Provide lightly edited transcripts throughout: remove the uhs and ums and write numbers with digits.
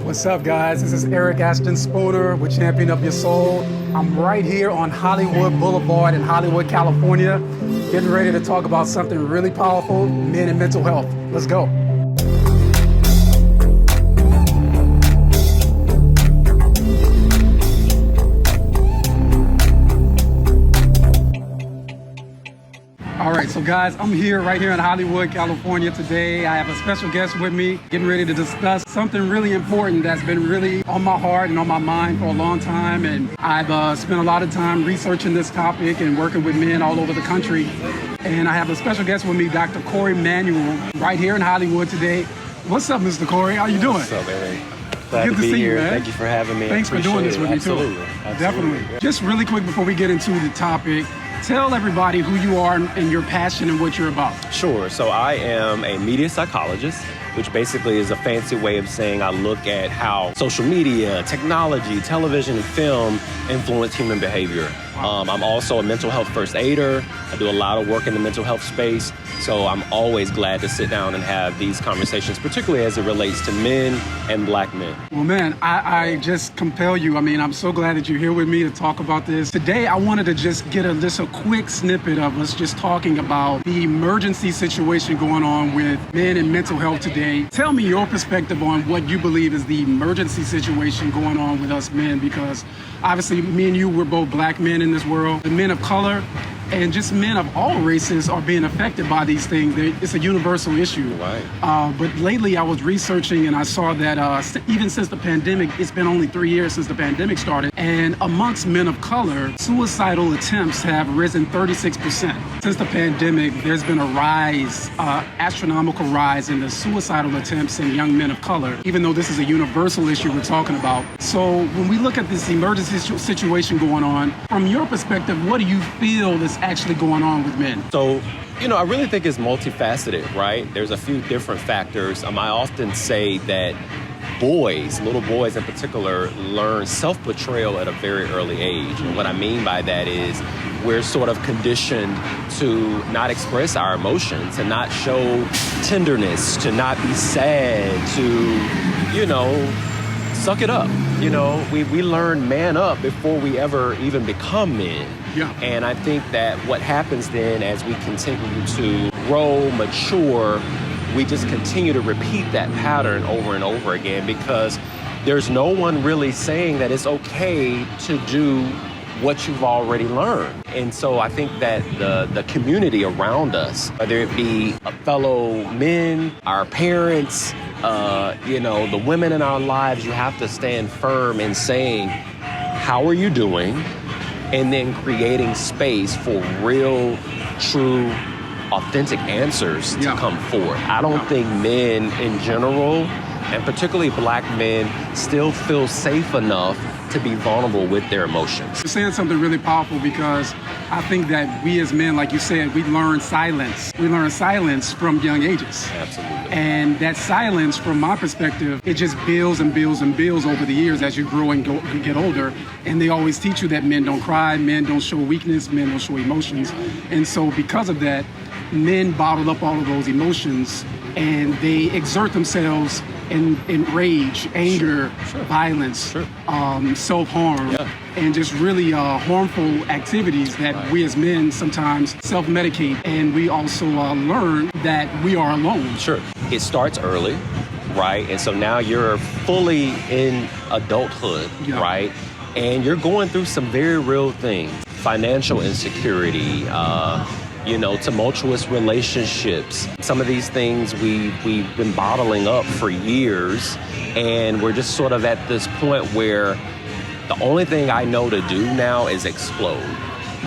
What's up, guys? This is Ashton Spooner with Champion Up Your Soul. I'm right here on Hollywood Boulevard in Hollywood, California, getting ready to talk about something really powerful, men and mental health. Let's go. All right, so guys, I'm right here in Hollywood, California today. I have a special guest with me, getting ready to discuss something really important that's been really on my heart and on my mind for a long time. And I've spent a lot of time researching this topic and working with men all over the country. And I have a special guest with me, Dr. Emanuel, right here in Hollywood today. What's up, Mr. Corey? How you doing? What's up, Eric? Glad Good to see here. You, man. Thank you for having me. Thanks for doing this with me, too. Absolutely. Definitely. Yeah. Just really quick before we get into the topic, tell everybody who you are and your passion and what you're about. Sure. So I am a media psychologist, which basically is a fancy way of saying I look at how social media, technology, television, and film influence human behavior. I'm also a mental health first aider. I do a lot of work in the mental health space. So I'm always glad to sit down and have these conversations, particularly as it relates to men and black men. Well, man, I just compel you. I mean, I'm so glad that you're here with me to talk about this. Today, I wanted to just get a quick snippet of us just talking about the emergency situation going on with men and mental health today. Tell me your perspective on what you believe is the emergency situation going on with us men, because obviously me and you, we're both black men in this world. The men of color and just men of all races are being affected by these things. It's a universal issue. Right. But lately I was researching and I saw that even since the pandemic, it's been only 3 years since the pandemic started. And amongst men of color, suicidal attempts have risen 36%. Since the pandemic, there's been a rise, astronomical rise in the suicidal attempts in young men of color, even though this is a universal issue we're talking about. So when we look at this emergency situation going on, from your perspective, what do you feel is actually going on with men? So, I really think it's multifaceted, right? There's a few different factors. I often say that little boys in particular, learn self-betrayal at a very early age. And what I mean by that is we're sort of conditioned to not express our emotions and not show tenderness, to not be sad, to, suck it up. We learn man up before we ever even become men. Yeah. And I think that what happens then as we continue to grow, mature, we just continue to repeat that pattern over and over again, because there's no one really saying that it's okay to do what you've already learned. And so I think that the community around us, whether it be fellow men, our parents, the women in our lives, you have to stand firm in saying, how are you doing? And then creating space for real, true, authentic answers to come forward. I don't think men in general, and particularly black men, still feel safe enough to be vulnerable with their emotions. You're saying something really powerful, because I think that we as men, like you said, we learn silence. We learn silence from young ages. Absolutely. And that silence, from my perspective, it just builds and builds and builds over the years as you grow and get older. And they always teach you that men don't cry, men don't show weakness, men don't show emotions. And so because of that, men bottle up all of those emotions and they exert themselves in rage, anger, violence, self-harm, and just really harmful activities that we as men sometimes self-medicate. And we also learn that we are alone. Sure. It starts early, right? And so now you're fully in adulthood, right? And you're going through some very real things. Financial insecurity, tumultuous relationships. Some of these things we've been bottling up for years, and we're just sort of at this point where the only thing I know to do now is explode.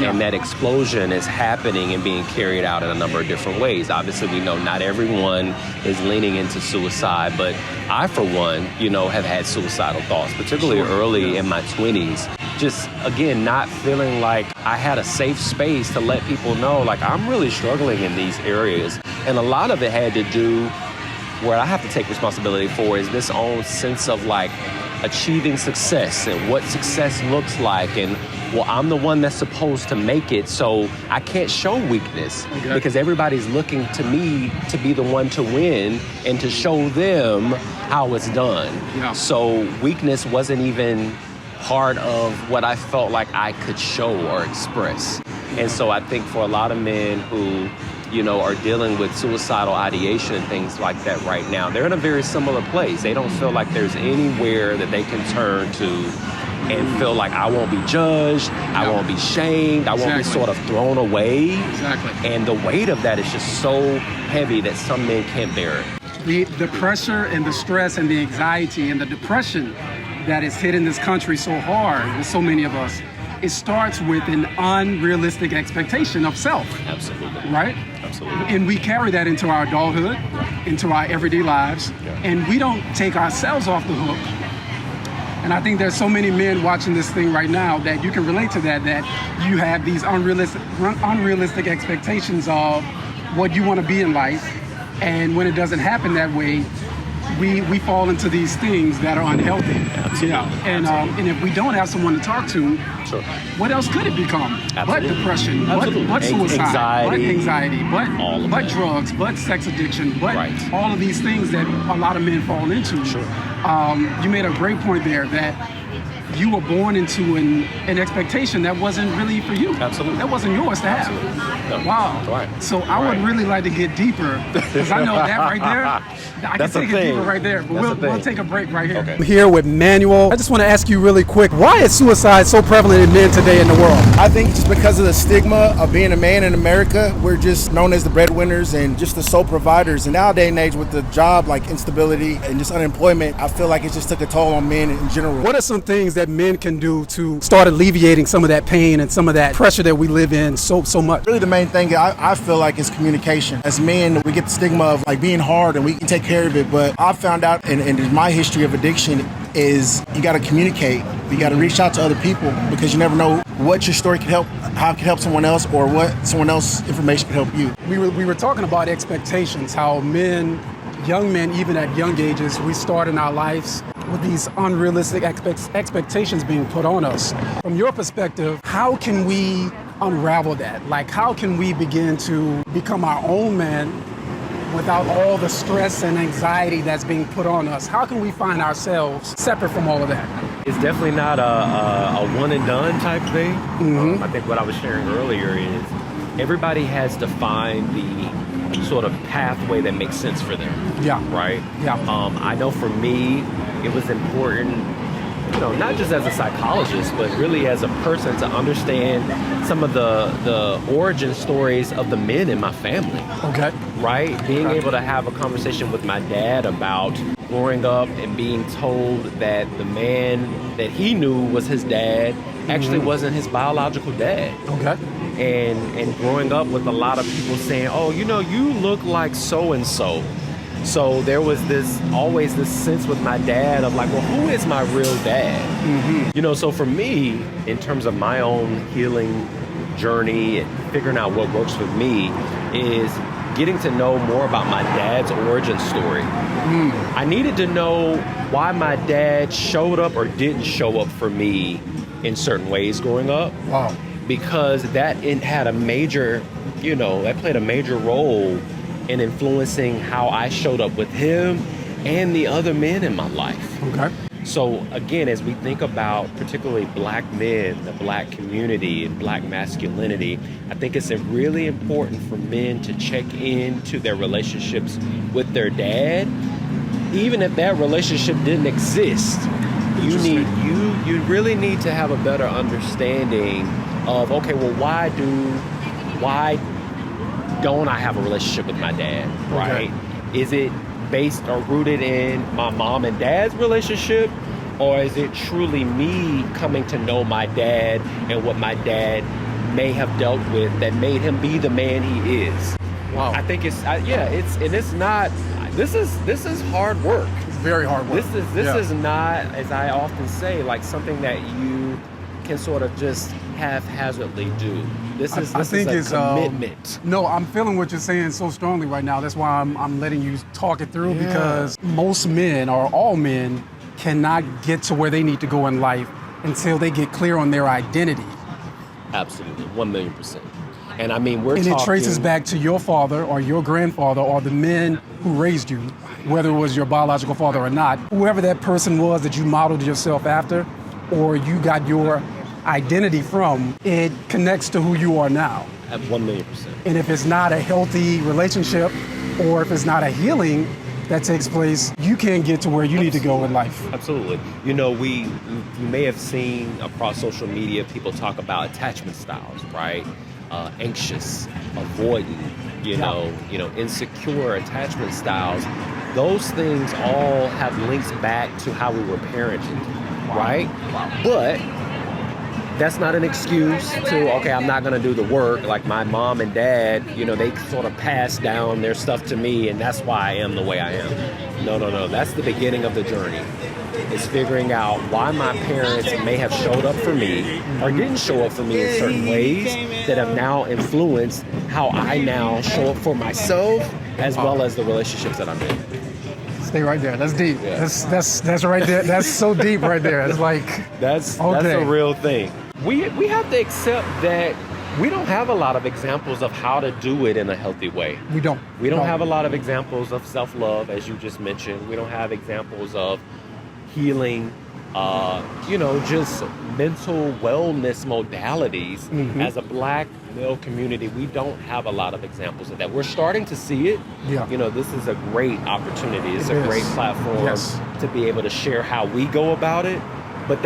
Yeah. And that explosion is happening and being carried out in a number of different ways. Obviously, we know not everyone is leaning into suicide, but I, for one, have had suicidal thoughts, particularly early in my 20s. Just, again, not feeling like I had a safe space to let people know, like, I'm really struggling in these areas. And a lot of it had to do, where I have to take responsibility for, is this own sense of, like, achieving success and what success looks like, and well, I'm the one that's supposed to make it, so I can't show weakness because everybody's looking to me to be the one to win and to show them how it's done. Yeah. So weakness wasn't even part of what I felt like I could show or express. And so I think for a lot of men who, you know, are dealing with suicidal ideation and things like that right now, they're in a very similar place. They don't feel like there's anywhere that they can turn to and feel like I won't be judged, I won't be shamed, I won't be sort of thrown away. Exactly. And the weight of that is just so heavy that some men can't bear it. The pressure and the stress and the anxiety and the depression that is hitting this country so hard with so many of us, it starts with an unrealistic expectation of self. Absolutely. Right? Absolutely. And we carry that into our adulthood, into our everyday lives, and we don't take ourselves off the hook. And I think there's so many men watching this thing right now that you can relate to that you have these unrealistic expectations of what you want to be in life. And when it doesn't happen that way, we fall into these things that are unhealthy. Absolutely. And if we don't have someone to talk to, what else could it become? Absolutely. But depression, but suicide, but anxiety, but drugs, but sex addiction, but all of these things that a lot of men fall into. You made a great point there that you were born into an expectation that wasn't really for you. Absolutely. That wasn't yours to have. No. Wow. Right. So I would really like to get deeper, because I know that right there, I can take it deeper right there, but we'll take a break right here. Okay. I'm here with Manuel. I just want to ask you really quick, why is suicide so prevalent in men today in the world? I think just because of the stigma of being a man in America, we're just known as the breadwinners and just the sole providers. And nowadays and age with the job like instability and just unemployment, I feel like it just took a toll on men in general. What are some things that men can do to start alleviating some of that pain and some of that pressure that we live in so much? Really the main thing I feel like is communication. As men, we get the stigma of like being hard and we can take care of it, but I found out in my history of addiction is you got to communicate. You got to reach out to other people because you never know what your story can help, how it can help someone else, or what someone else's information can help you. We were talking about expectations, how men, young men, even at young ages, we start in our lives with these unrealistic expectations being put on us. From your perspective, how can we unravel that? Like, how can we begin to become our own men without all the stress and anxiety that's being put on us? How can we find ourselves separate from all of that? It's definitely not a one and done type thing. I think what I was sharing earlier is everybody has to find the sort of pathway that makes sense for them. Yeah. Right? Yeah. I know for me, it was important, you know, not just as a psychologist, but really as a person to understand some of the origin stories of the men in my family. Okay. Right? Being able to have a conversation with my dad about growing up and being told that the man that he knew was his dad actually wasn't his biological dad. Okay. And growing up with a lot of people saying, oh, you know, you look like so-and-so. So there was always this sense with my dad of like, well, who is my real dad? You know, so for me, in terms of my own healing journey and figuring out what works with me is getting to know more about my dad's origin story. I needed to know why my dad showed up or didn't show up for me in certain ways growing up. Wow. Because that had a major, you know, that played a major role in influencing how I showed up with him and the other men in my life. Okay. So again, as we think about particularly black men, the black community and black masculinity, I think it's really important for men to check into their relationships with their dad. Even if that relationship didn't exist, you really need to have a better understanding of, okay, well, why don't I have a relationship with my dad, right? Okay. Is it based or rooted in my mom and dad's relationship, or is it truly me coming to know my dad and what my dad may have dealt with that made him be the man he is? Wow. I think it's not. This is hard work. Very hard work. This is not, as I often say, like something that you can sort of just haphazardly do. This is a commitment. No, I'm feeling what you're saying so strongly right now. That's why I'm letting you talk it through, because most men, or all men, cannot get to where they need to go in life until they get clear on their identity. Absolutely, 1,000,000%. And I mean, we're And talking... it traces back to your father or your grandfather or the men who raised you, whether it was your biological father or not, whoever that person was that you modeled yourself after or you got your identity from, it connects to who you are now. At 1,000,000%. And if it's not a healthy relationship or if it's not a healing that takes place, you can't get to where you need to go in life. Absolutely. You know, you may have seen across social media people talk about attachment styles, right? Anxious, avoidant, you know, insecure attachment styles. Those things all have links back to how we were parented, right? Wow. But that's not an excuse to, okay, I'm not gonna do the work. Like my mom and dad, they sort of passed down their stuff to me and that's why I am the way I am. No. That's the beginning of the journey. It's figuring out why my parents may have showed up for me or didn't show up for me in certain ways that have now influenced how I now show up for myself as well as the relationships that I'm in. Stay right there. That's deep. Yeah. That's right there. That's so deep right there. It's like that's okay. a real thing. We have to accept that we don't have a lot of examples of how to do it in a healthy way. We don't. We don't have a lot of examples of self-love, as you just mentioned. We don't have examples of healing, just mental wellness modalities. Mm-hmm. As a Black male community, we don't have a lot of examples of that. We're starting to see it. Yeah. This is a great opportunity. It's It a is. great platform to be able to share how we go about it. But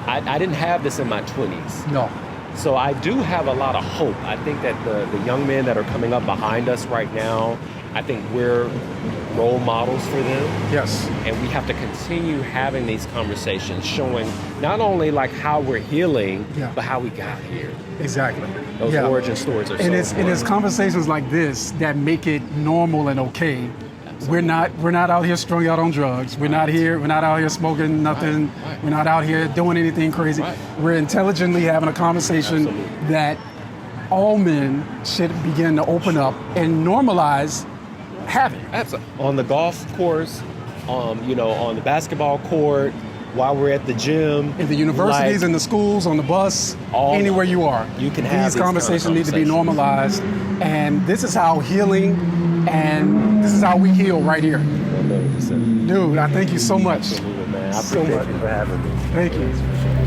I didn't have this in my 20s. No. So I do have a lot of hope. I think that the young men that are coming up behind us right now, I think we're role models for them. Yes. And we have to continue having these conversations, showing not only like how we're healing, but how we got here. Exactly. Those origin stories are so important. And it's conversations like this that make it normal and okay. We're not out here strung out on drugs. We're not out here smoking nothing. Right. We're not out here doing anything crazy. Right. We're intelligently having a conversation that all men should begin to open up and normalize having. Absolutely. On the golf course, on the basketball court, while we're at the gym, in the universities, in the schools, on the bus, anywhere you are. You can have these conversations need to be normalized. And this is how healing and this is how we heal right here. 100%. Dude, I thank you so much. Absolutely, man. I So appreciate much. you for having me. Thank you.